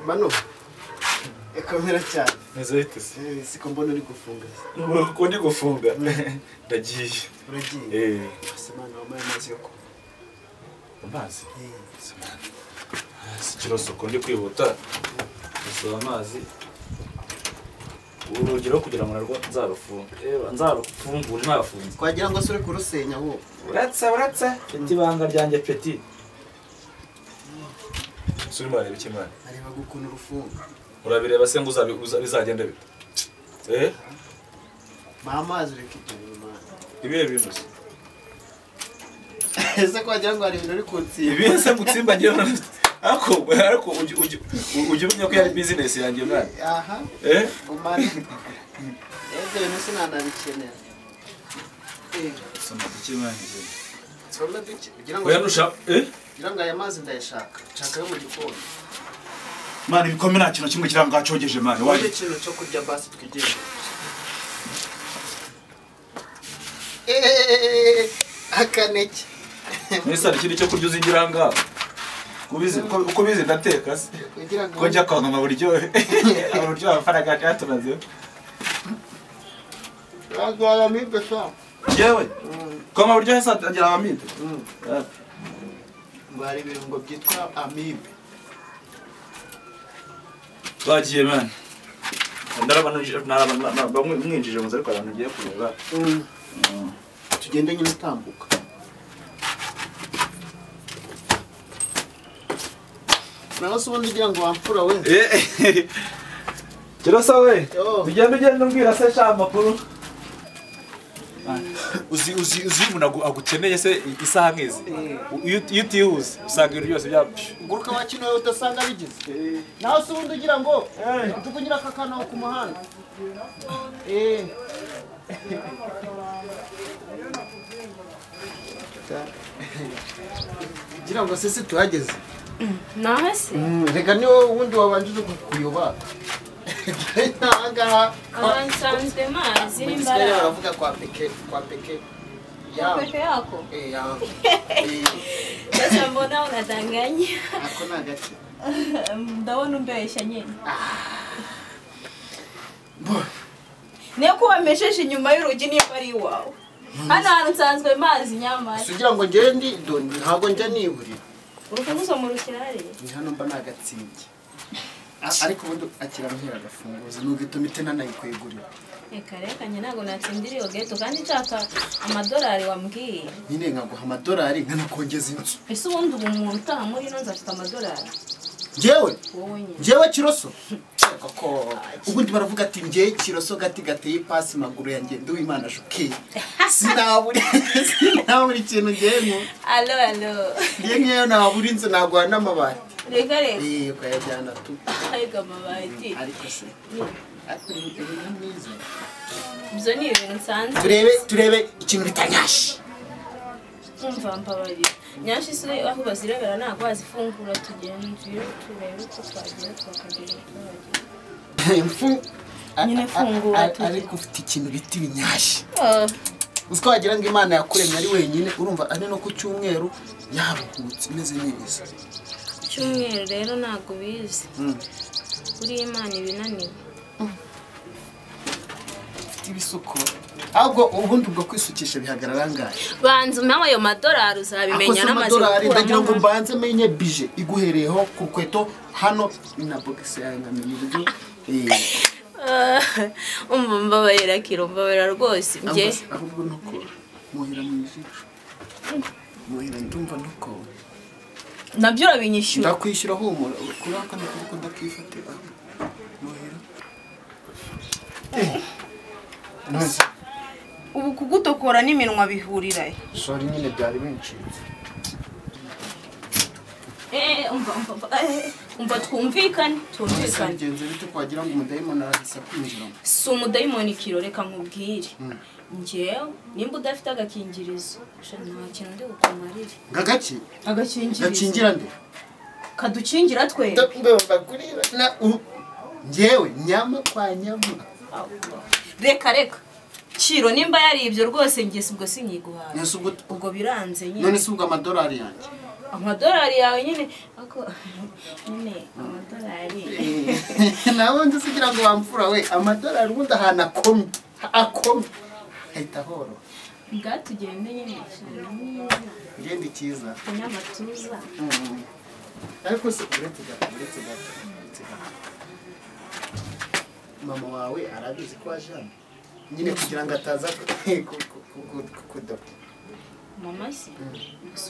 Mano. Ekomera cyane. Nezete. Siko mbona uri gufunga. Uko ndi gufunga. Ndagiye. Uragiye. Semana amazi yo ko. Amazi. Kiroso ko ndi kwihuta. Gusa amazi. Urugero kugira ngo narwo nzarufunga. Nzarufungura ntafunze. Kwagira ngo sore kurusenya wo. Uratsa. Peti banga ryanjye peti. Suri mare bikimana. Areba gukuna urufunga. Urabireba se ngo bizagenda bite? Mama azureke mama. Ibihe binuze. Ese kwagira ngo ari ibintu uri kunsimba. Ibihe se gutsimba ngiye ariko ujye umenya ko yari business yanjye mwana. Aha. Umari. Bintu sinanabikenera. Soma bikimana nje. Soma biki. Kugira ngo Oyanusha kugira ngo aya mazi ndayashaka. Nshaka yo mu gikoni. Mani bikomera kintu kimwe kiranga cogeje mani. Waje kintu cyo kurya basi twigende. Akaneke. Mwese ari kiri cyo kurya uzingiranga. Kubizi ndateka se. Ko njya kwa mama buryo. Aburyo afaraga cyatumaze. Agala mibe sa. Yewe. Koma buryo hesa agira amide. Bari ibirungo byitwa amibe. Bagiye man. Ndarabana bamwe mwinjije muze ariko abantu ngiye kureba. Tugende nyine utambuka. Naho ubundi ngira ngo wampfura we. Kirosa we. Ugenda umbwira se sha makuru. Uzi umuntu agukeneye se isaha nk'izi. Iyo utihuse usanga ibintu byose byapfye. Nguruka wakino we udasanga bigize. Naho ubundi ugira ngo tukunyira kakana ku muhanda. Gira ngo sisi tuhageze. Nahase. Rega niwo wundi wabanjije kuyoba. Abansanzwe mazi n'imbara. Baravuga kwa peke. Peke yako? Yangu. Sasa mbona unadanganya? Ako na gati. Ndabona umbesha nyine. Neko wamesheje inyuma y'urugi niyo bari iwawe. Hano hantu nsanzwe mazi nyamara. Sugira ngo ngende ntago njya niburira. Urufunguzo mu rukirare. Ni hano mba nagatsindye. Ariko ubundi akira mpera gafunguzo n'ugituma itena nayikwegurira. Reka nyago natsindiri yo geto kandi nshaka amadolari wambwiye. Nyine nkaguha amadolari nkanakongeza inzu. Ese ubundi umuntu utaha muri no nzafite amadolari. Jewe Kiroso. Koko ubundi baravuga ati ngiye Kiroso gati gateye pasi maguru yanjye ndi w'Imana shuke. Sinaburi ikintu ngemo. Allo. Ndiye ngiye naburi inzu nagwa n'amabati. Reka. Ko yajyana tu. Ariko amabati. Ariko se. Akuri ibintu mwiza. Ibyo ni ibintu nsanzwe. Turebe ikintu bitanyashi. Umva mbabari. Nyashi se aho bazirebera nako bazifungura tugende turebe ko twagiye twakagera. Nyine fungura tu. Ariko ufite ikintu biti binyashi. Uziko wagira ngo Imana yakuremye ari wenyine urumva ari no ku cyumweru yaruhutse imeze neza. Cyumweru rero nago bize. Kuri Imana ibinaniwe. Ibisuko. Ahubwo ubundi ubwo kwisukisha bihagarara ngaye. Banza umwe ayo madolari uzabimenya n'amaze gukura. Ndagira ngo mbanze menye bije iguhereyeho ku kweto hano ina box ya ngamenye. Mbabarira Kiro mbabarira rwose nge. Ahubwo nuko muhira mu ijisho. Muhira ndumva nuko. Nabyo urabinyishyura. Ndakwishyura humura kuraka nuko ndakifatira. Muhira. Ubu kugutokora n'iminwa bihurira. Sorry nyine byari bincitse. Umva twumvikane. Bigenze bite kwagira ngo umudayimoni arahisa kwinjira. Si umudayimoni Kiro reka nkubwire. Ngewe nimba udafite agakingirizo nta kintu ndi gukumarira. Ngagaki? Agakingirizo. Gakingira nde? Kadukingira twe. Ndumva kurira na ngewe nyama kwa nyama. Reka. Kiro nimba yari ibyo rwose ngese ubwo sinyiguhaye. Nese ubwo biranze nyine. None se ubwo amadolari yanjye. amadolari yawe nyine ako nyine amadolari nawe ndisigira ngo wamfura we amadolari ubundi ahantu akomye ahita horo bwatugende nyine ngende cyiza kunyamatuza ariko se uretse gato mama wawe arabizi ko waje hano nyine kugira ngo ataza kudoda mama se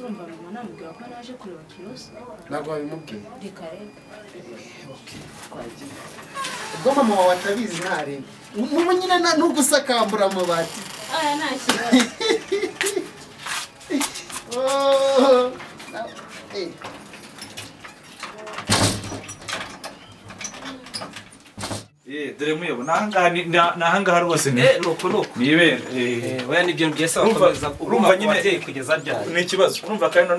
urumva mama namubwira ko naje kureba Kiroso ntabwo wabimubwiye reka ubwo mama wawe atabizi ntarebe ubu nyine n'ugusakambura amabati aya nta kibazo dore muyobo nahangaha rwose nuko nibere oya nibyo byese bakomeza urumva nyine kugeza ryari ni ikibazo urumva kandi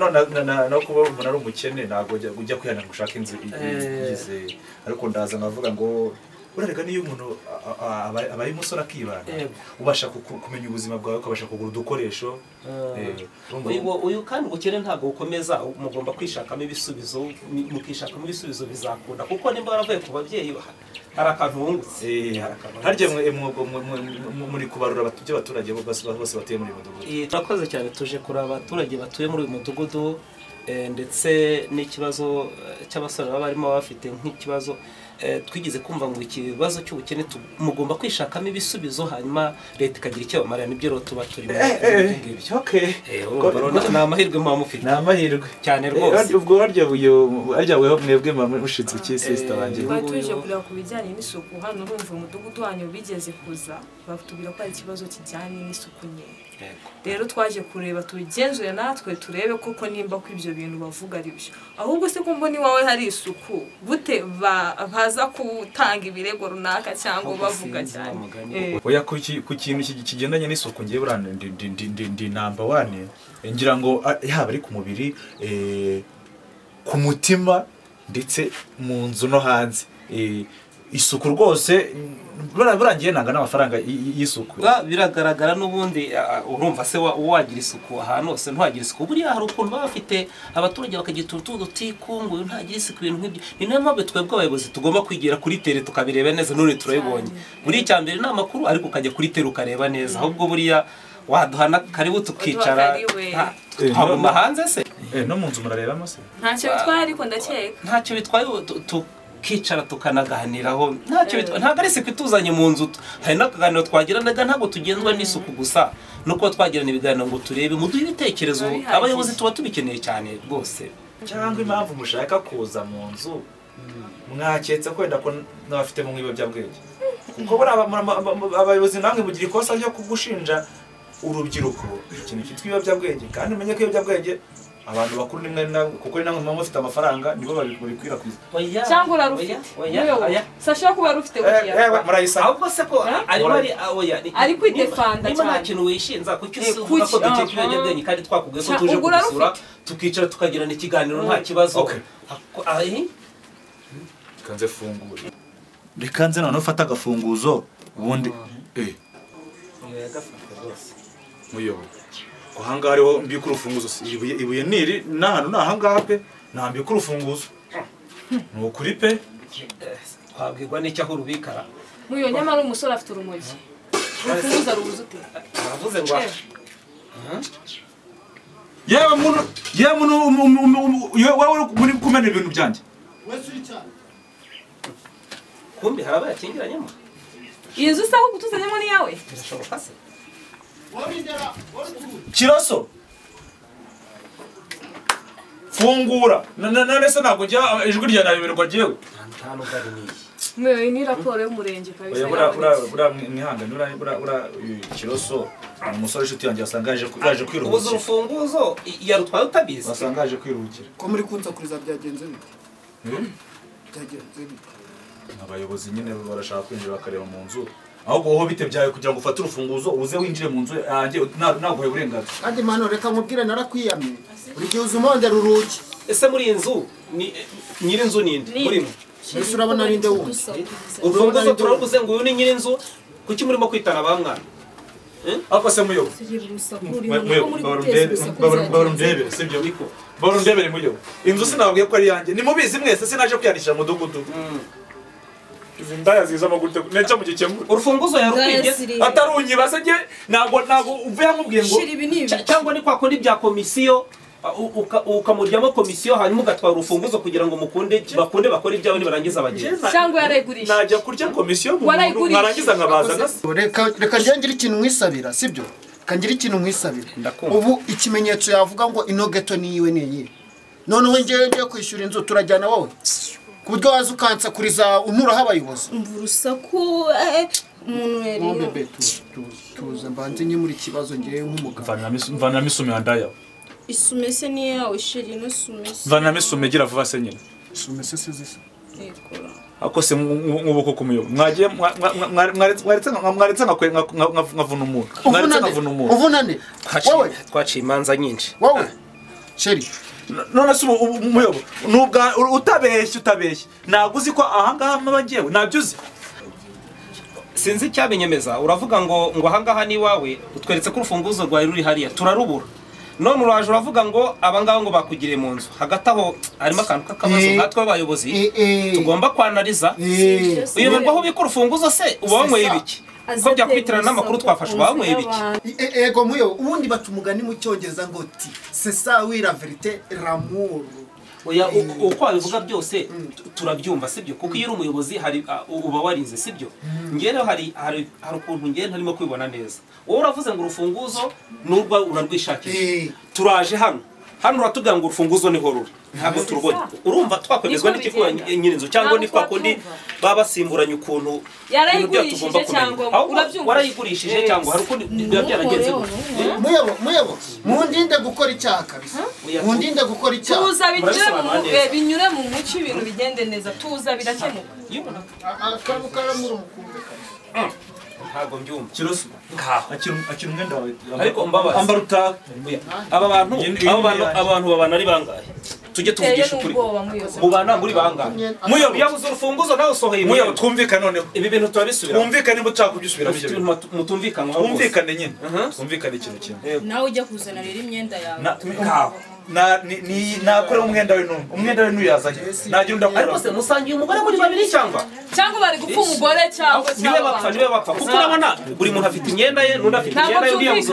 no kuba umuntu ari umukene ntabwo ujya kwihana ngo ushake inzu igize ariko ndaza navuga ngo urarega niyo umuntu abaye umusore akibana ubasha kumenya ubuzima bwawe ukabasha kugura udukoresho uyu kandi ubukene ntabwo bukomeza mugomba kwishakamo ibisubizo mukishakamo ibisubizo bizakunda kuko nimba waravuye ku babyeyi hari akantu wungutse harya muri kubarura abaturage bose batuye muri uyu mudugudu turakoze cyane tuje kureba abaturage batuye muri uyu mudugudu ndetse n'ikibazo cy'abasore baba barimo bafite nk'ikibazo twigeze kumva ngo ikibazo cy'ubukene mugomba kwishakamo ibisubizo hanyuma leta ikagira icyo bamarira nibyo rero tuba turimo ni amahirwe muba mufite ni amahirwe cyane rwose ubwo harya weho mwebwe mushitse iki sister wanjye twari tuje kureba ku bijyanye n'isuku hano urumva umudugudu wanyu bigeze kuza batubwira ko ari ikibazo kijyanye n'isuku nke rero twaje kureba tubigenzure natwe turebe koko nimba ko ibyo bintu bavuga ari byo ahubwo se ko mbona iwawe hari isuku gute baza gutanga ibirego runaka cyangwa bavuga cyane oya ku kintu kigendanye n'isuku ngiye burane ndi number 1 ngira ngo yaba ari ku mubiri ku mutima ndetse mu nzu no hanze isuku rwose burangiye nanga n'amafaranga y'isuku biragaragara n'ubundi urumva se wagira isuku ahantu hose ntuhagira isuku buriya hari ukuntu baba bafite abaturage bakagira utundi utikungu ntagira isuku ibintu nk'ibyo ni nayo mpamvu twebwe abayobozi tugomba kwigira kuri tere tukabireba neza none turabibonye buriya icya mbere ni amakuru ariko ukajya kuri tere ukareba neza ahubwo buriya waduhana karibu tukicara twaguma hanze se no mu nzu murarebamo se ntacyo bitwaye ariko ndakeka ntacyo bitwaye kicara tukanaganiraho ntacyo ntabwo ari isuku ituzanye mu nzu hari n'akaganiro twagiranaga ntabwo tugenzwa n'isuku gusa no kuba twagirana ibiganiro ngo turebe muduhe ibitekerezo abayobozi tuba tubikeneye cyane rwose cyangwa impamvu mushaka kuza mu nzu mwaketse kwenda ko n'abafite mu ibiyobyabwenge kuko abayobozi namwe mugira ikosa ryo kugushinja urubyiruko ikintu cyitwa ibiyobyabwenge kandi umenye ko ibiyobyabwenge abantu bakuru nimwe kuko ni namwe mama mufite amafaranga nibo babikwirakwiza cyangwa urarufite sashaka kuba rufite buriya murayisa ahubwo se ko ari kwidefanda cyane nta kintu wishinza kuko uvuga ko dukeka ibiyobyabwenge kandi twakubwiye ko tuje kugusura tukicara tukagirana ikiganiro nta kibazo kanze fungura rikanze none ufata agafunguzo ubundi muyobo kuhanga hariho mbika urufunguzo ibuye niri n'ahantu n'ahangaha pe nambika urufunguzo ni ukuri pe twabwirwa n'icyo aho urubikara muyo nyamara umusore afite urumogi urufunguzo rubuze ute aravuze ngo yewe wowe muri kumena ibintu byanjye kumbi hari abayakingiranyemo iyi nzu se aho gutuzanyemo ni yawe birashoboka se Kiroso fungura none se ntabwo njya ijwi rya nabiberwa jewe nta nubwo ari niyi mwe ni raporo y'umurenge kabisa bura mwihangane bura Kiroso umusore inshuti yanjye yasangaje kwiruhukira ubuze urufunguzo yarutwaye utabizi wasangaje kwiruhukira ko muri kunsakuriza byagenze bite byagenze bite abayobozi nyine barashaka kwinjira bakareba mu nzu ahubwo wowe bitebyaye kugira ngo ufate urufunguzo uze winjire mu nzu yanjye naguhaye uburenganzira kandi mano reka nkubwire narakwiyamye buri gihe uza umondera urugi ese muri iyi nzu nyiri inzu ninde murimo ese urabona ninde wundi urufunguzo turarubuze ngo uyu ni nyiri inzu kuki murimo kwitana ba mwana ako se muyo barundebere sibyo barundebere muyo inzu sinababwiye ko ari yanjye nimubizi mwese sinaje kwiyandikisha mu mudugudu izi ndaya zizamo gute neca mu gikemura urufunguzo yarukwigeze atarunyibaze nge ntabwo uvuye amubwiye ngo cyangwa ni kwa kundi bya komisiyo ukamuryamo komisiyo hanyuma ugatwara urufunguzo kugira ngo bakunde bakore ibyawe nibarangiza abagenzi cyangwa yarayigurisha najya kurya komisiyo mwarangiza nkabaza reka ngire ikintu mwisabira sibyo kangira ikintu mwisabira ubu ikimenyetso yavuga ngo ino geto niyiwe niyi noneho ngiye kwishyura inzu turajyana wowe ku buryo waza ukansakuriza unuraho abayobozi umva urusaku umuntu rero tuza mbanze nye muri kibazo ngiye nk'umugabo mvana misume handaya isumese ni yawe sheri no sumese mvana misume gira vuba se nyine sumese sizisa ekora akose nk'uboko kumuyo mwagiye mwaretse nkavuna umuntu uvunane wowe twaciye imanza nyinshi wowe sheri none se umuyobo nubwa utabeshye ntabwo uzi ko ahangaha mpaba ngewe ntabyo uzi sinzi icyabinyemeza uravuga ngo ahangaha ni iwawe utweretse ko urufunguzo rwawe ruri hariya turarubura none uraje uravuga ngo abangaba ngo bakugiriye mu nzu hagati aho harimo akantu k'akabazo nkatwe abayobozi tugomba kwanariza uyoberwa aho ubika urufunguzo se uba wanyweye ibiki ko byakwitirana n'amakuru twafashe uba wanyweye ibiki ego muyo ubundi baca umugani mu cyongereza ngo ti c'est ça oui la vérité l'amour oya uko wabivuga byose turabyumva sibyo kuko iyo uri umuyobozi hari uba warize sibyo ngere hari ukuntu ngere ntarimo kwibona neza wowe uravuze ngo urufunguzo nurwa urarwishakira turaje hano uratubwira ngo urufunguzo niho ruri ntabwo turubonye urumva twakwemezwa n'ikikuba nyirinzu cyangwa ni kwa kundi baba basimburanye ukuntu yarayigurishije cyangwa urabyumva warayigurishije cyangwa hari ukundi biba byaragenze muyobo mundinde gukora icyaha kabisa mundinde gukora icyaha tuza binyure mu mucyo ibintu bigende neza tuza birakemuka akaramura umukumbe ntabwo mbyumva kiroso akira umwenda wawe ariko mbabazi ambara utaha aba bantu babana ari bangahe tujye tuvugisha ukuri mubana muri bangahe muyobo yabuze urufunguzo nawe usohoye muyobo twumvikane noneho ibi bintu turabisubira twumvikane niba ushaka kubyisubiramo ibyo bintu mutumvikana twumvikane nyine twumvikane ikintu kimwe nawe ujya kuzana rero imyenda yawe nakore umwenda we n'uyazanye nagira undakora ariko se musangiye umugore muri babiri cyangwa bari gupfa umugore cyangwa niwe bapfa kuko urabona buri muntu afite imyenda ye n'undi afite imyenda ye uyabuze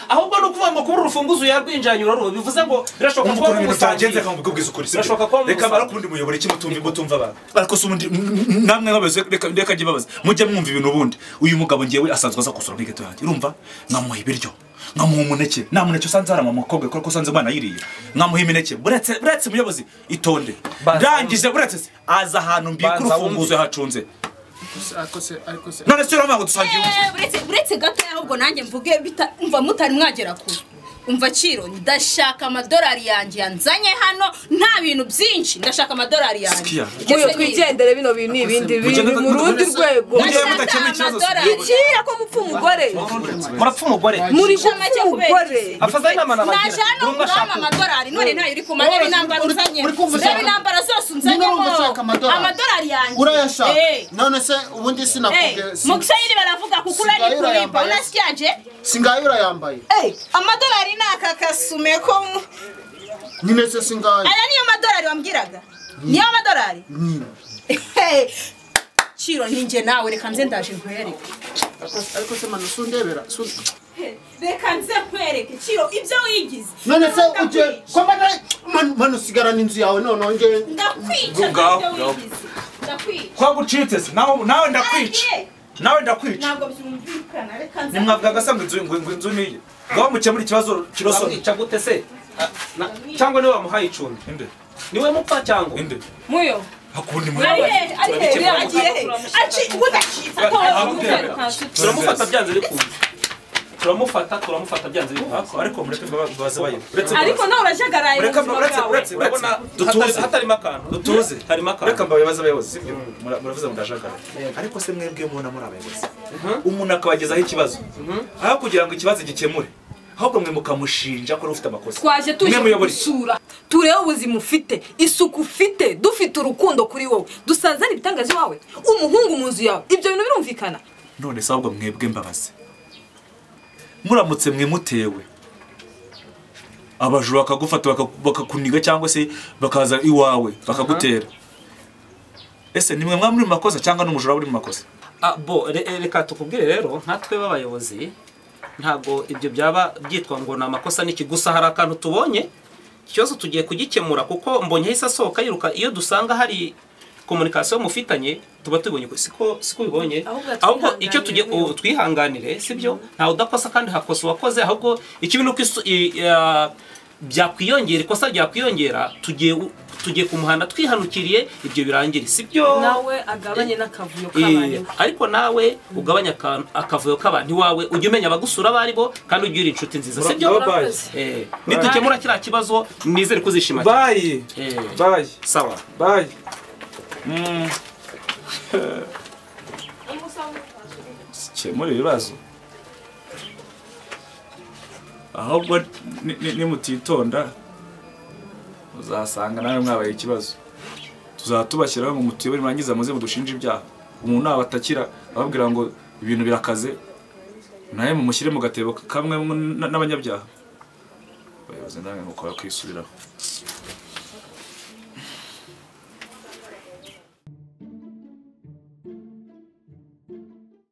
ahubwo no kuvuga ngo kubura urufunguzo yarwinjanye uraro bivuze ngo birashoboka kuba mutagenze kandi mubwiza ukuri birashoboka ko reka bara kundi muyobora iki mutumva abantu ariko se ubundi namwe babaze reka nje babaze mujye mwumva ibintu ubundi uyu mugabo ngiyewe asanzwe aza kusura muri geto yanjye urumva nkamuha ibiryo nkamuha umuneke nta muneke usanze harama mukobwa kuko usanze umwana yiriye nkamuha imineke buretse muyobozi itonde ndangije buretse aza ahantu mbika urufunguzo yahacunze none se uramaga dusangiye buretse gato ahubwo nanjye mvuge mva mutari mwagera kure umva ciro ndashaka amadolari yanjye yanzanye hano nta bintu byinshi ndashaka amadolari yanjye muyo twigendere bino bintu ibindi biri mu rundi rwego ikira ko mupfa umugore murapfa umugore muri make umugore afaza inama nabagira najana urama amadolari none ntayo uri kuma reba intambara uzanye reba intambara zose unzanyemo amadolari yanjye urayashaka none se ubundi sinakubwiye mu gisayiri baravuga kuko urari kuripa unasikiyaje singayo urayambaye amadolari naka kasume ko nyine se singayo aya niyo madolari wambwiraga niyo madolari Ciro ninjye nawe reka nze ndaje nkwereke ariko se manu sundebera reka nze nkwereke Ciro ibyo wigize none se uje ko manu sigara n'inzu yawe none nge ndakwica ibyo wigize ndakwica kwa gucitse se nawe ndakwica ntabwo byumvikana reka nze nimwavuga gasanga inzu niye ngaho mukemura ikibazo kiroso amwica gute se cyangwa niwe wamuhaye icumbi inde niwe mupfa cyangwa inde muyo hakundi turamufata byanze bikunze turamufata byanze bikunze ariko mureke baze bayo ariko nawe urajagaraye urabona hatarimo akantu dutuze harimo akantu reka mbabaze abayobozi sibyo muravuze ngo ndajagara ariko se mwebwe mubona muri abayobozi umuntu akabagezaho ikibazo aho kugira ngo ikibazo gikemure ahubwo mwe mukamushinja ko ufite amakosa twaje tuje gusura turebe ubuzima ufite isuku ufite dufite urukundo kuri wowe dusazana ibitangaje wawe umuhungu mu nzu yawe ibyo bintu birumvikana none se ahubwo mwebwe mbabaze muramutse mwe mutewe abajura bakagufata bakakuniga cyangwa se bakaza iwawe bakagutera ese nimwe mwa muri makosa cyangwa n'umujura uri mu makosa? Reka tukubwire rero nkatwe b'abayobozi ntago ibyo byaba byitwa ngo ni amakosa n'iki, gusa hari akantu tubonye ikibazo tugiye kugikemura kuko mbonye hisa sohoka yiruka. Iyo dusanga hari komunikasiyo mufitanye tuba tubonye siko bibonye, ahubwo icyo tugiye twihanganire sibyo, ntawe udakosa kandi hakosa uwakoze, ahubwo ikibintu byakwiyongera, ikosa ryakwiyongera, tugiye ku muhanda twihanukiriye ibyo birangire sibyo. Nawe agabanye n'akavuyo k'abantu, ariko nawe ugabanya akavuyo k'abantu iwawe, ujye umenya abagusura bari bo kandi ujye uri inshuti nziza sibyo. Nidukemura kiriya kibazo nizere kuzishima. Bye. Sawa. Bye. Muri ibibazo ahubwo nimutitonda uzasanga nawe mwabaye ikibazo. Tuzatubashyiraho ngo mutuyobore murangiza muze mudushinje ibyaha. Umuntu abatakira ababwira ngo ibintu birakaze naye mumushyire mu gatebo kamwe n'abanyabyaha. Bayobozi namwe mukora kwisubiraho.